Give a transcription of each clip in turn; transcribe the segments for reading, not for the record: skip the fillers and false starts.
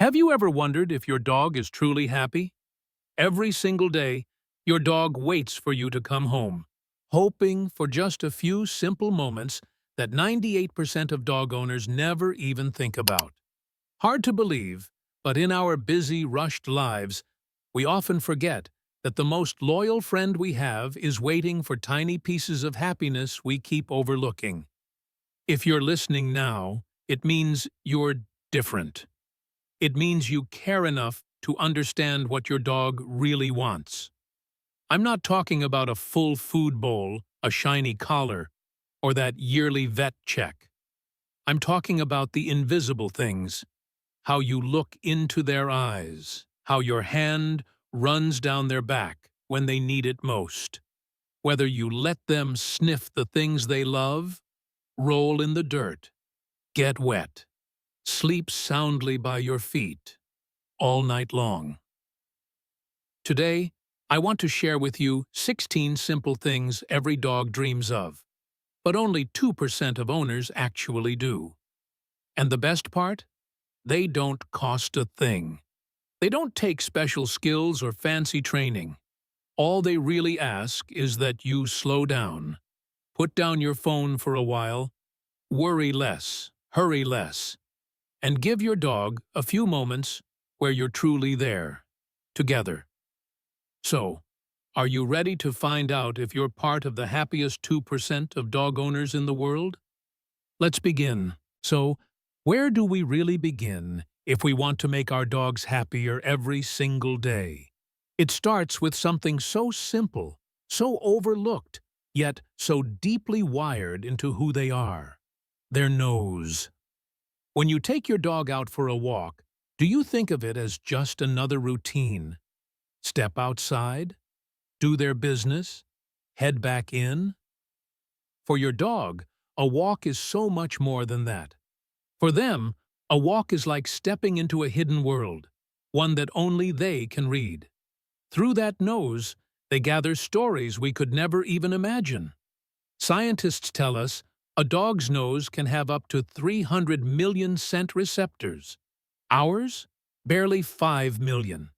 Have you ever wondered if your dog is truly happy? Every single day, your dog waits for you to come home, hoping for just a few simple moments that 98% of dog owners never even think about. Hard to believe, but in our busy, rushed lives, we often forget that the most loyal friend we have is waiting for tiny pieces of happiness we keep overlooking. If you're listening now, it means you're different. It means you care enough to understand what your dog really wants. I'm not talking about a full food bowl, a shiny collar, or that yearly vet check. I'm talking about the invisible things, how you look into their eyes, how your hand runs down their back when they need it most, whether you let them sniff the things they love, roll in the dirt, get wet, sleep soundly by your feet, all night long. Today, I want to share with you 16 simple things every dog dreams of, but only 2% of owners actually do. And the best part? They don't cost a thing. They don't take special skills or fancy training. All they really ask is that you slow down, put down your phone for a while, worry less, hurry less, and give your dog a few moments where you're truly there, together. So, are you ready to find out if you're part of the happiest 2% of dog owners in the world? Let's begin. So, where do we really begin if we want to make our dogs happier every single day? It starts with something so simple, so overlooked, yet so deeply wired into who they are: their nose. When you take your dog out for a walk, do you think of it as just another routine? Step outside, do their business, head back in? For your dog, a walk is so much more than that. For them, a walk is like stepping into a hidden world, one that only they can read. Through that nose, they gather stories we could never even imagine. Scientists tell us a dog's nose can have up to 300 million scent receptors. Ours? Barely 5 million.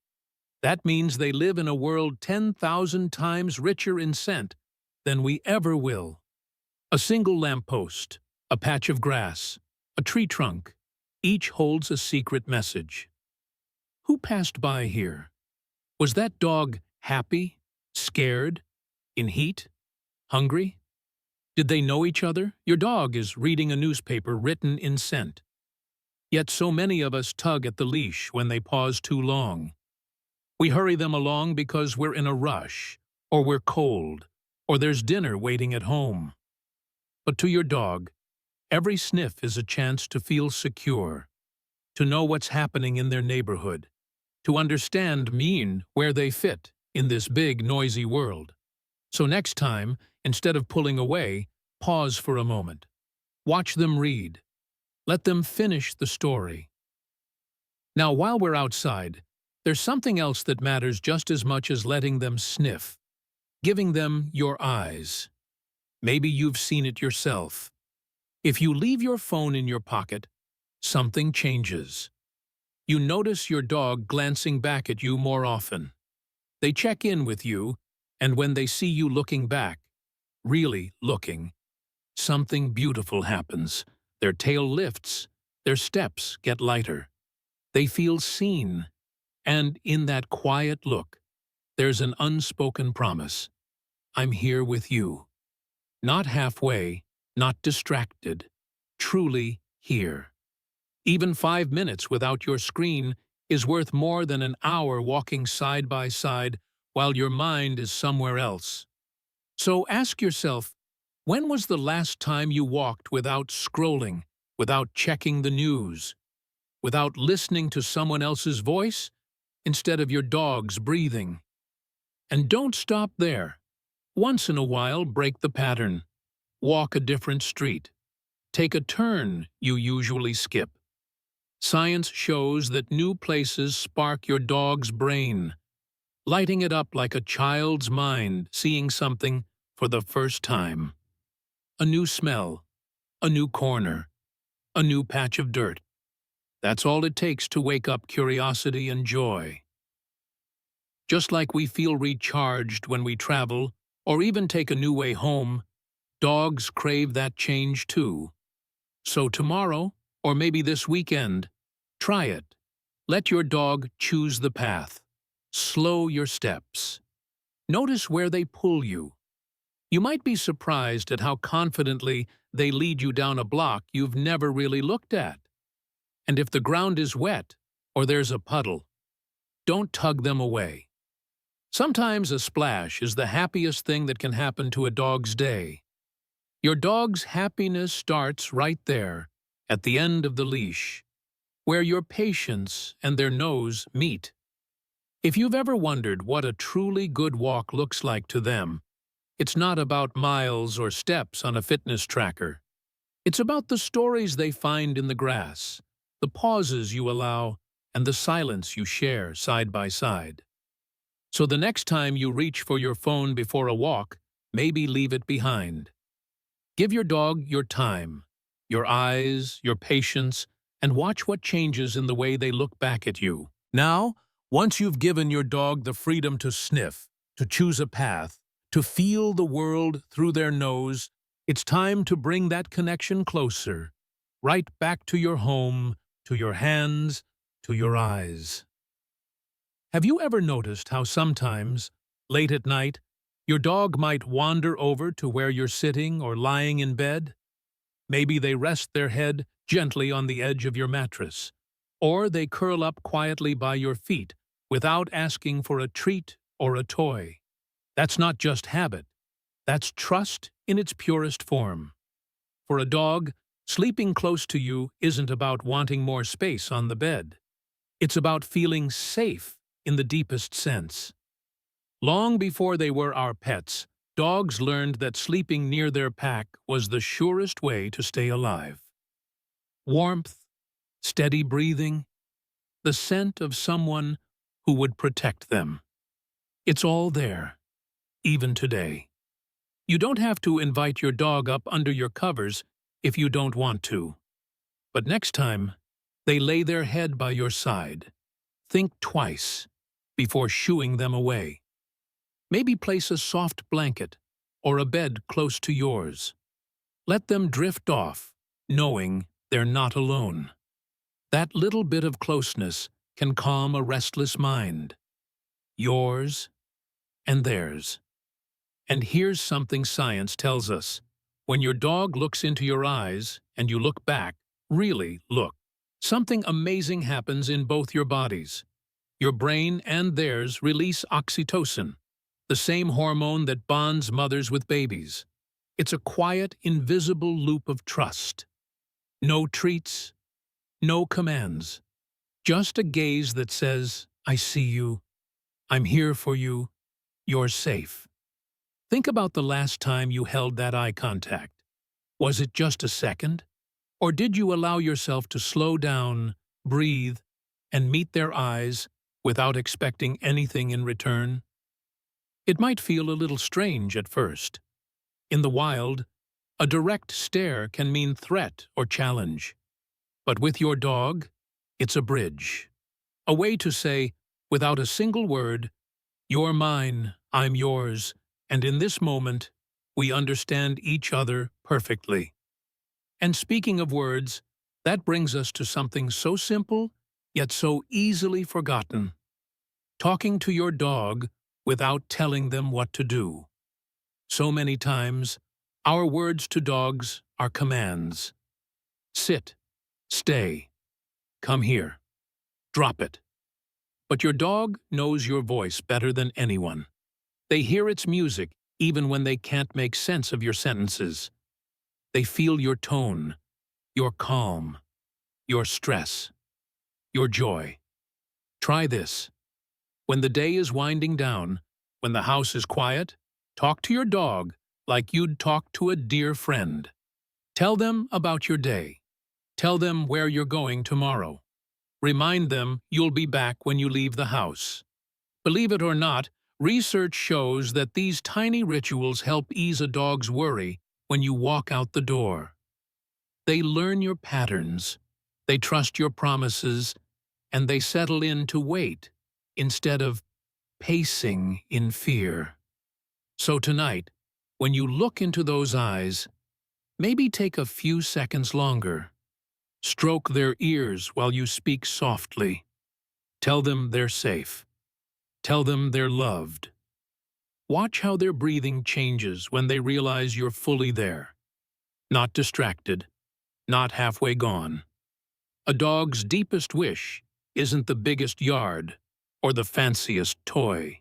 That means they live in a world 10,000 times richer in scent than we ever will. A single lamppost, a patch of grass, a tree trunk, each holds a secret message. Who passed by here? Was that dog happy, scared, in heat, hungry? Did they know each other? Your dog is reading a newspaper written in scent. Yet so many of us tug at the leash when they pause too long. We hurry them along because we're in a rush, or we're cold, or there's dinner waiting at home. But to your dog, every sniff is a chance to feel secure, to know what's happening in their neighborhood, to understand where they fit in this big, noisy world. So next time, instead of pulling away, pause for a moment. Watch them read. Let them finish the story. Now, while we're outside, there's something else that matters just as much as letting them sniff: giving them your eyes. Maybe you've seen it yourself. If you leave your phone in your pocket, something changes. You notice your dog glancing back at you more often. They check in with you, and when they see you looking back, really looking, something beautiful happens. Their tail lifts, their steps get lighter. They feel seen, and in that quiet look, there's an unspoken promise. I'm here with you. Not halfway, not distracted, truly here. Even 5 minutes without your screen is worth more than an hour walking side by side while your mind is somewhere else. So ask yourself, when was the last time you walked without scrolling, without checking the news, without listening to someone else's voice instead of your dog's breathing? And don't stop there. Once in a while, break the pattern. Walk a different street. Take a turn you usually skip. Science shows that new places spark your dog's brain, lighting it up like a child's mind seeing something for the first time. A new smell, a new corner, a new patch of dirt. That's all it takes to wake up curiosity and joy. Just like we feel recharged when we travel or even take a new way home, dogs crave that change too. So tomorrow, or maybe this weekend, try it. Let your dog choose the path. Slow your steps. Notice where they pull you. You might be surprised at how confidently they lead you down a block you've never really looked at. And if the ground is wet or there's a puddle, don't tug them away. Sometimes a splash is the happiest thing that can happen to a dog's day. Your dog's happiness starts right there, at the end of the leash, where your patience and their nose meet. If you've ever wondered what a truly good walk looks like to them, it's not about miles or steps on a fitness tracker. It's about the stories they find in the grass, the pauses you allow, and the silence you share side by side. So the next time you reach for your phone before a walk, maybe leave it behind. Give your dog your time, your eyes, your patience, and watch what changes in the way they look back at you. Now, once you've given your dog the freedom to sniff, to choose a path, to feel the world through their nose, it's time to bring that connection closer, right back to your home, to your hands, to your eyes. Have you ever noticed how sometimes, late at night, your dog might wander over to where you're sitting or lying in bed? Maybe they rest their head gently on the edge of your mattress, or they curl up quietly by your feet without asking for a treat or a toy. That's not just habit. That's trust in its purest form. For a dog, sleeping close to you isn't about wanting more space on the bed. It's about feeling safe in the deepest sense. Long before they were our pets, dogs learned that sleeping near their pack was the surest way to stay alive. Warmth, steady breathing, the scent of someone who would protect them. It's all there, even today. You don't have to invite your dog up under your covers if you don't want to. But next time they lay their head by your side, think twice before shooing them away. Maybe place a soft blanket or a bed close to yours. Let them drift off, knowing they're not alone. That little bit of closeness can calm a restless mind. Yours and theirs. And here's something science tells us. When your dog looks into your eyes and you look back, really look, something amazing happens in both your bodies. Your brain and theirs release oxytocin, the same hormone that bonds mothers with babies. It's a quiet, invisible loop of trust. No treats, no commands. Just a gaze that says, I see you, I'm here for you, you're safe. Think about the last time you held that eye contact. Was it just a second? Or did you allow yourself to slow down, breathe, and meet their eyes without expecting anything in return? It might feel a little strange at first. In the wild, a direct stare can mean threat or challenge. But with your dog, it's a bridge. A way to say, without a single word, you're mine, I'm yours, and in this moment, we understand each other perfectly. And speaking of words, that brings us to something so simple, yet so easily forgotten. Talking to your dog without telling them what to do. So many times, our words to dogs are commands. Sit, stay, come here, drop it. But your dog knows your voice better than anyone. They hear its music even when they can't make sense of your sentences. They feel your tone, your calm, your stress, your joy. Try this. When the day is winding down, when the house is quiet, talk to your dog like you'd talk to a dear friend. Tell them about your day. Tell them where you're going tomorrow. Remind them you'll be back when you leave the house. Believe it or not, research shows that these tiny rituals help ease a dog's worry when you walk out the door. They learn your patterns. They trust your promises, and they settle in to wait instead of pacing in fear. So tonight, when you look into those eyes, maybe take a few seconds longer. Stroke their ears while you speak softly. Tell them they're safe. Tell them they're loved. Watch how their breathing changes when they realize you're fully there. Not distracted, not halfway gone. A dog's deepest wish isn't the biggest yard or the fanciest toy.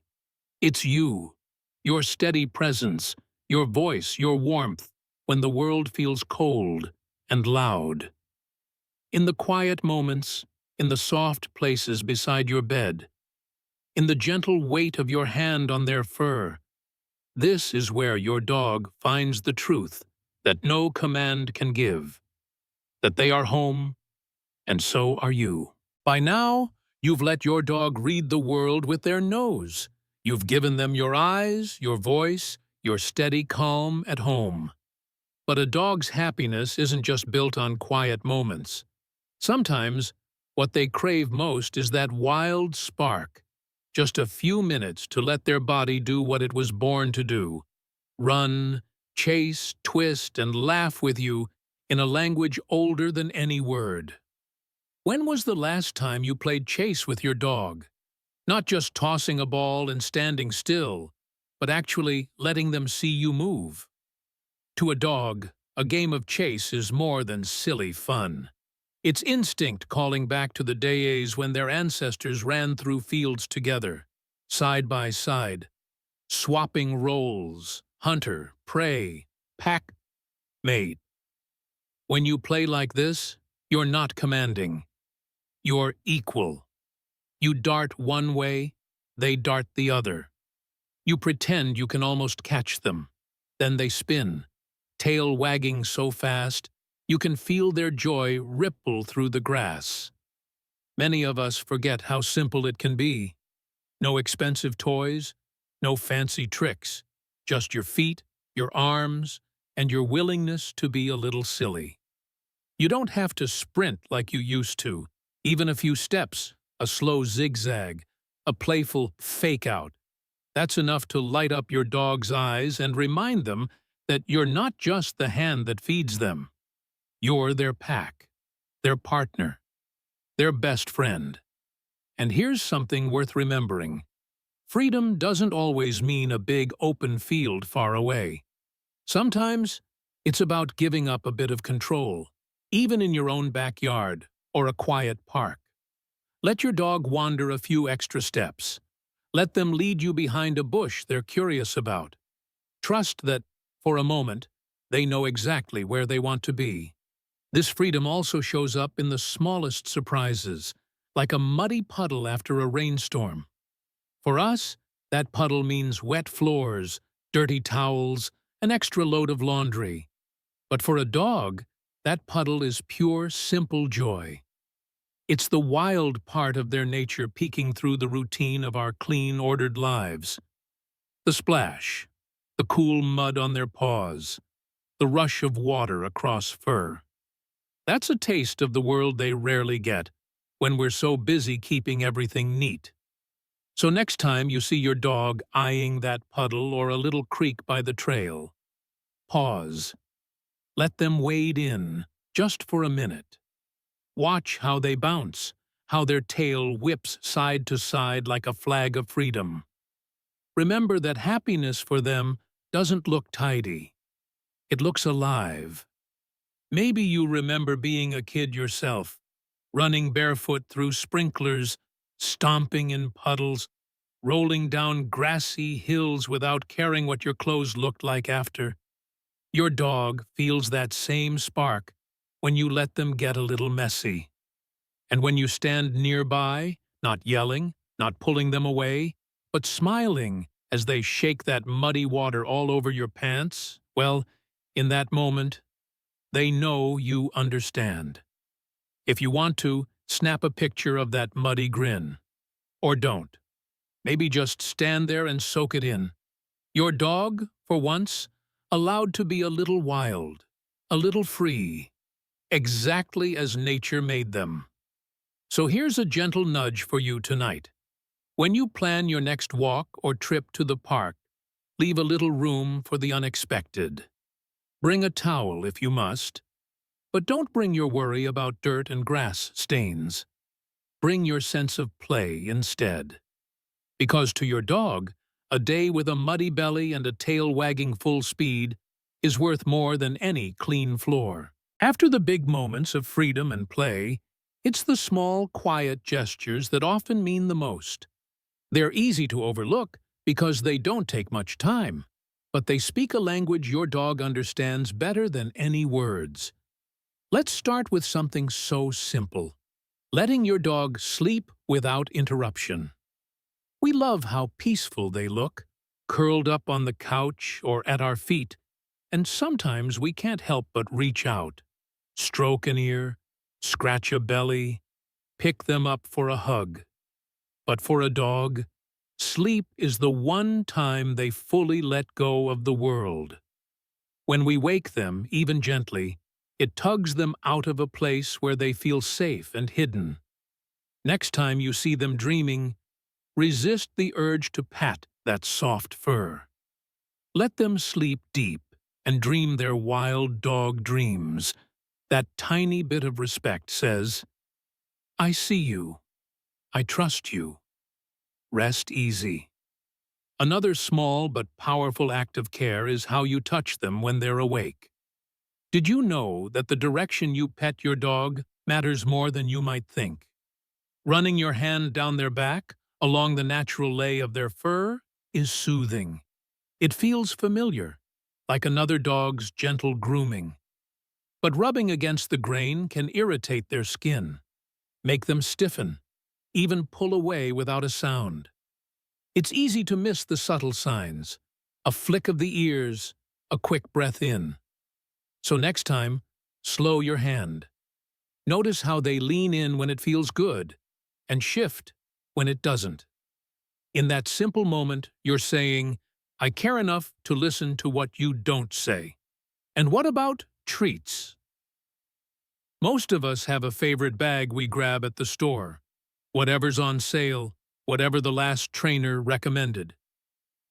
It's you, your steady presence, your voice, your warmth, when the world feels cold and loud. In the quiet moments, in the soft places beside your bed, in the gentle weight of your hand on their fur, this is where your dog finds the truth that no command can give, that they are home, and so are you. By now, you've let your dog read the world with their nose. You've given them your eyes, your voice, your steady calm at home. But a dog's happiness isn't just built on quiet moments. Sometimes, what they crave most is that wild spark. Just a few minutes to let their body do what it was born to do. Run, chase, twist, and laugh with you in a language older than any word. When was the last time you played chase with your dog? Not just tossing a ball and standing still, but actually letting them see you move. To a dog, a game of chase is more than silly fun. It's instinct calling back to the days when their ancestors ran through fields together, side by side, swapping roles, hunter, prey, pack, mate. When you play like this, you're not commanding. You're equal. You dart one way, they dart the other. You pretend you can almost catch them. Then they spin, tail wagging so fast, you can feel their joy ripple through the grass. Many of us forget how simple it can be. No expensive toys, no fancy tricks, just your feet, your arms, and your willingness to be a little silly. You don't have to sprint like you used to. Even a few steps, a slow zigzag, a playful fake-out. That's enough to light up your dog's eyes and remind them that you're not just the hand that feeds them. You're their pack, their partner, their best friend. And here's something worth remembering. Freedom doesn't always mean a big open field far away. Sometimes it's about giving up a bit of control, even in your own backyard or a quiet park. Let your dog wander a few extra steps. Let them lead you behind a bush they're curious about. Trust that, for a moment, they know exactly where they want to be. This freedom also shows up in the smallest surprises, like a muddy puddle after a rainstorm. For us, that puddle means wet floors, dirty towels, an extra load of laundry. But for a dog, that puddle is pure, simple joy. It's the wild part of their nature peeking through the routine of our clean, ordered lives. The splash, the cool mud on their paws, the rush of water across fur. That's a taste of the world they rarely get when we're so busy keeping everything neat. So next time you see your dog eyeing that puddle or a little creek by the trail, pause. Let them wade in, just for a minute. Watch how they bounce, how their tail whips side to side like a flag of freedom. Remember that happiness for them doesn't look tidy. It looks alive. Maybe you remember being a kid yourself, running barefoot through sprinklers, stomping in puddles, rolling down grassy hills without caring what your clothes looked like after. Your dog feels that same spark when you let them get a little messy. And when you stand nearby, not yelling, not pulling them away, but smiling as they shake that muddy water all over your pants, well, in that moment, they know you understand. If you want to, snap a picture of that muddy grin. Or don't. Maybe just stand there and soak it in. Your dog, for once, allowed to be a little wild, a little free, exactly as nature made them. So here's a gentle nudge for you tonight. When you plan your next walk or trip to the park, leave a little room for the unexpected. Bring a towel if you must, but don't bring your worry about dirt and grass stains. Bring your sense of play instead. Because to your dog, a day with a muddy belly and a tail wagging full speed is worth more than any clean floor. After the big moments of freedom and play, it's the small, quiet gestures that often mean the most. They're easy to overlook because they don't take much time, but they speak a language your dog understands better than any words. Let's start with something so simple: letting your dog sleep without interruption. We love how peaceful they look, curled up on the couch or at our feet, and sometimes we can't help but reach out, stroke an ear, scratch a belly, pick them up for a hug. But for a dog, sleep is the one time they fully let go of the world. When we wake them, even gently, it tugs them out of a place where they feel safe and hidden. Next time you see them dreaming, resist the urge to pat that soft fur. Let them sleep deep and dream their wild dog dreams. That tiny bit of respect says, "I see you. I trust you. Rest easy." Another small but powerful act of care is how you touch them when they're awake. Did you know that the direction you pet your dog matters more than you might think? Running your hand down their back, along the natural lay of their fur, is soothing. It feels familiar, like another dog's gentle grooming. But rubbing against the grain can irritate their skin, make them stiffen, even pull away without a sound. It's easy to miss the subtle signs: a flick of the ears, a quick breath in. So next time, slow your hand. Notice how they lean in when it feels good, and shift when it doesn't. In that simple moment, you're saying, "I care enough to listen to what you don't say." And what about treats? Most of us have a favorite bag we grab at the store. Whatever's on sale, whatever the last trainer recommended.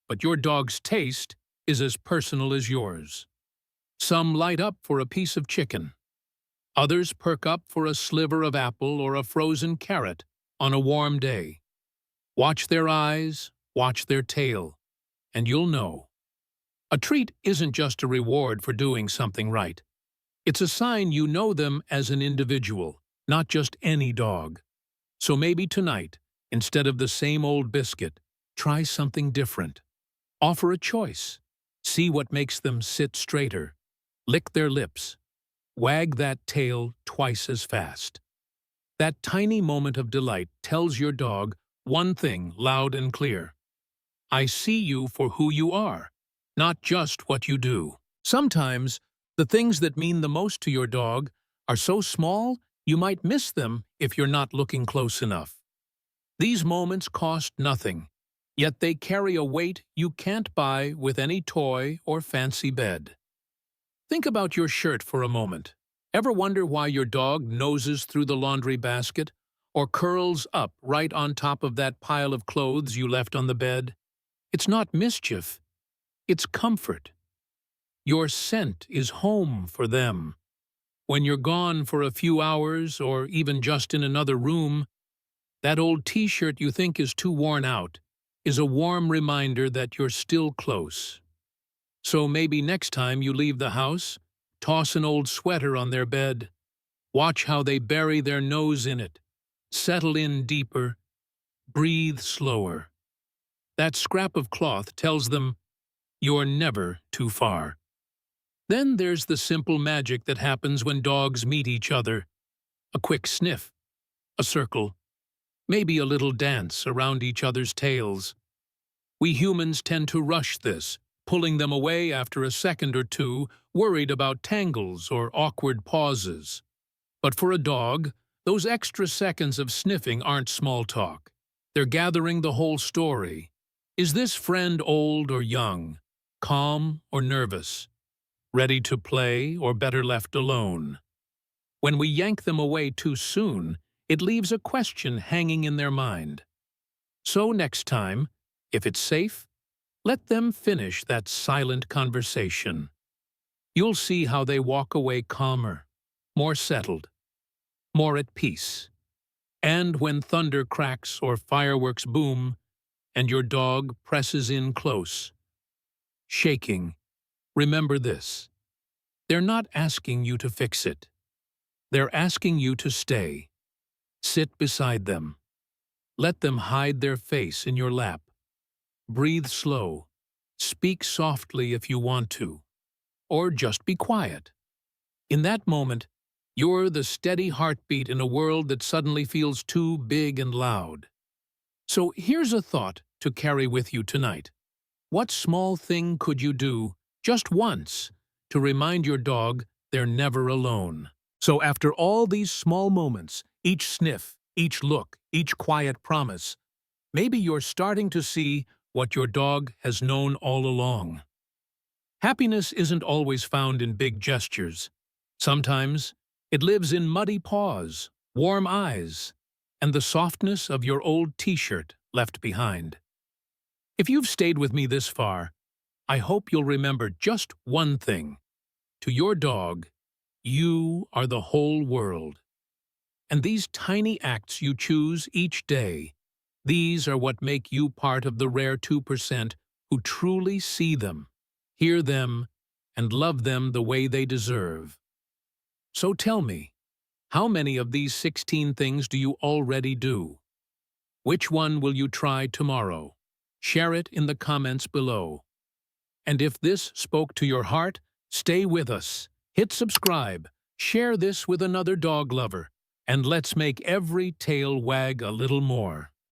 But your dog's taste is as personal as yours. Some light up for a piece of chicken. Others perk up for a sliver of apple or a frozen carrot on a warm day. Watch their eyes, watch their tail, and you'll know. A treat isn't just a reward for doing something right. It's a sign you know them as an individual, not just any dog. So maybe tonight, instead of the same old biscuit, try something different. Offer a choice. See what makes them sit straighter. Lick their lips. Wag that tail twice as fast. That tiny moment of delight tells your dog one thing loud and clear: I see you for who you are, not just what you do. Sometimes, the things that mean the most to your dog are so small you might miss them if you're not looking close enough. These moments cost nothing, yet they carry a weight you can't buy with any toy or fancy bed. Think about your shirt for a moment. Ever wonder why your dog noses through the laundry basket or curls up right on top of that pile of clothes you left on the bed? It's not mischief, it's comfort. Your scent is home for them. When you're gone for a few hours or even just in another room, that old t-shirt you think is too worn out is a warm reminder that you're still close. So maybe next time you leave the house, toss an old sweater on their bed. Watch how they bury their nose in it. Settle in deeper. Breathe slower. That scrap of cloth tells them you're never too far. Then there's the simple magic that happens when dogs meet each other. A quick sniff, a circle, maybe a little dance around each other's tails. We humans tend to rush this, pulling them away after a second or two, worried about tangles or awkward pauses. But for a dog, those extra seconds of sniffing aren't small talk. They're gathering the whole story. Is this friend old or young? Calm or nervous? Ready to play or better left alone? When we yank them away too soon, it leaves a question hanging in their mind. So next time, if it's safe, let them finish that silent conversation. You'll see how they walk away calmer, more settled, more at peace. And when thunder cracks or fireworks boom, and your dog presses in close, shaking, remember this. They're not asking you to fix it. They're asking you to stay. Sit beside them. Let them hide their face in your lap. Breathe slow. Speak softly if you want to. Or just be quiet. In that moment, you're the steady heartbeat in a world that suddenly feels too big and loud. So here's a thought to carry with you tonight. What small thing could you do, just once, to remind your dog they're never alone? So after all these small moments, each sniff, each look, each quiet promise, maybe you're starting to see what your dog has known all along. Happiness isn't always found in big gestures. Sometimes it lives in muddy paws, warm eyes, and the softness of your old t-shirt left behind. If you've stayed with me this far, I hope you'll remember just one thing. To your dog, you are the whole world. And these tiny acts you choose each day, these are what make you part of the rare 2% who truly see them, hear them, and love them the way they deserve. So tell me, how many of these 16 things do you already do? Which one will you try tomorrow? Share it in the comments below. And if this spoke to your heart, stay with us. Hit subscribe, share this with another dog lover, and let's make every tail wag a little more.